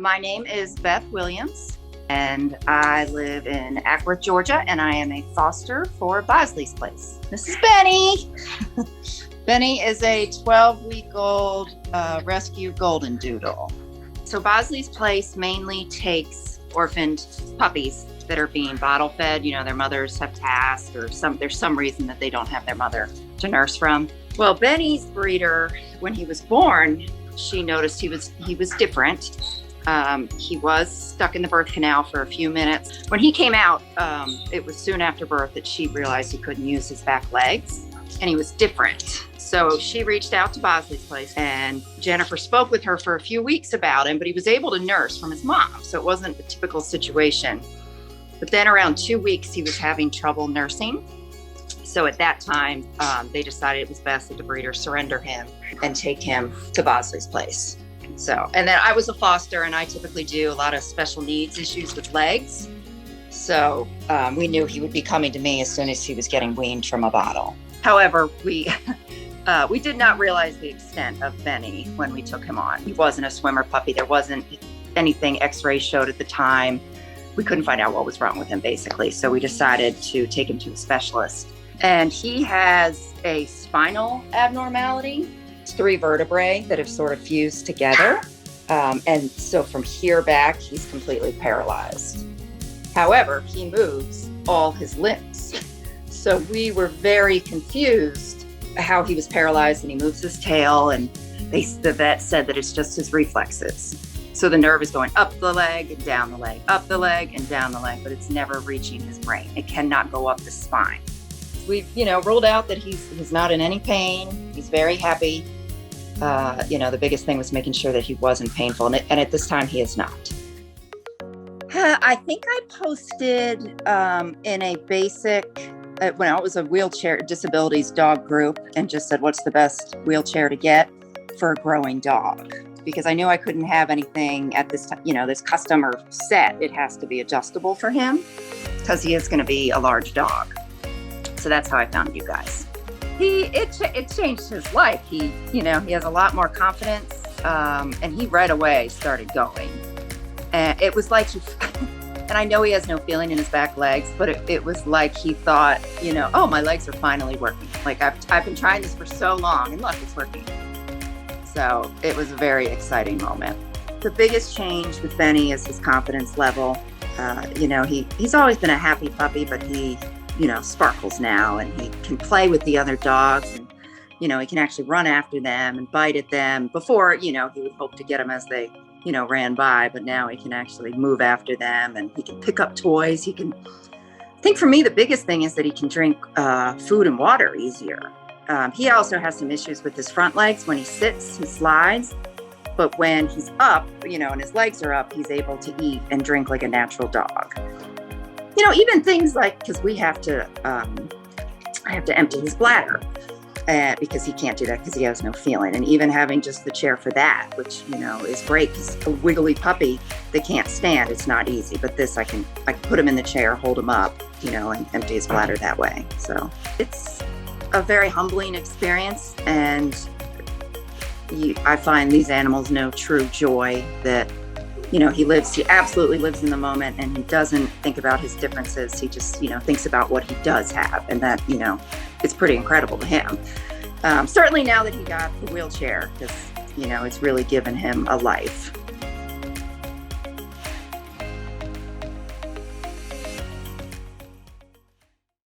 My name is Beth Williams, and I live in ACWORTH, Georgia, and I am a foster for Bosley's place. This is Benny. Benny is a 12-week-old rescue golden doodle. So Bosley's place mainly takes orphaned puppies that are being bottle fed. You know, their mothers have passed, or there's some reason that they don't have their mother to nurse from. Well, Benny's breeder, when he was born, she noticed he was different. He was stuck in the birth canal for a few minutes. When he came out, it was soon after birth that she realized he couldn't use his back legs, and he was different. So she reached out to Bosley's place, and Jennifer spoke with her for a few weeks about him, but he was able to nurse from his mom, so it wasn't a typical situation. But then around 2 weeks, he was having trouble nursing. So at that time, they decided it was best that the breeder surrender him and take him to Bosley's place. So, and then I was a foster, and I typically do a lot of special needs issues with legs. So we knew he would be coming to me as soon as he was getting weaned from a bottle. However, we did not realize the extent of Benny when we took him on. He wasn't a swimmer puppy. There wasn't anything X-rays showed at the time. We couldn't find out what was wrong with him, basically. So we decided to take him to a specialist. And he has a spinal abnormality. It's 3 vertebrae that have sort of fused together. And so from here back, he's completely paralyzed. However, he moves all his limbs. So we were very confused how he was paralyzed, and he moves his tail, and the vet said that it's just his reflexes. So the nerve is going up the leg and down the leg, up the leg and down the leg, but it's never reaching his brain. It cannot go up the spine. We've, ruled out that he's not in any pain. He's very happy. The biggest thing was making sure that he wasn't painful, and at this time he is not. I think I posted in a basic, when it was a wheelchair disabilities dog group, and just said, what's the best wheelchair to get for a growing dog? Because I knew I couldn't have anything at this time, this custom or set. It has to be adjustable for him because he is going to be a large dog. So that's how I found you guys. It changed his life. He has a lot more confidence, and he right away started going. And it was like and I know he has no feeling in his back legs, but it was like he thought, oh, my legs are finally working. Like I've been trying this for so long, and look, it's working. So it was a very exciting moment. The biggest change with Benny is his confidence level. He's always been a happy puppy, but he sparkles now, and he can play with the other dogs, and, he can actually run after them and bite at them. Before, he would hope to get them as they, ran by, but now he can actually move after them, and he can pick up toys. I think for me, the biggest thing is that he can drink food and water easier. He also has some issues with his front legs. When he sits, he slides, but when he's up, and his legs are up, he's able to eat and drink like a natural dog. Even things like, because I have to empty his bladder because he can't do that because he has no feeling. And even having just the chair for that, which, is great, because a wiggly puppy that can't stand, it's not easy. But this, I can put him in the chair, hold him up, and empty his bladder that way. So it's a very humbling experience. And I find these animals know true joy that he absolutely lives in the moment, and he doesn't think about his differences. He just, thinks about what he does have, and that, it's pretty incredible to him. Certainly now that he got the wheelchair, because, it's really given him a life.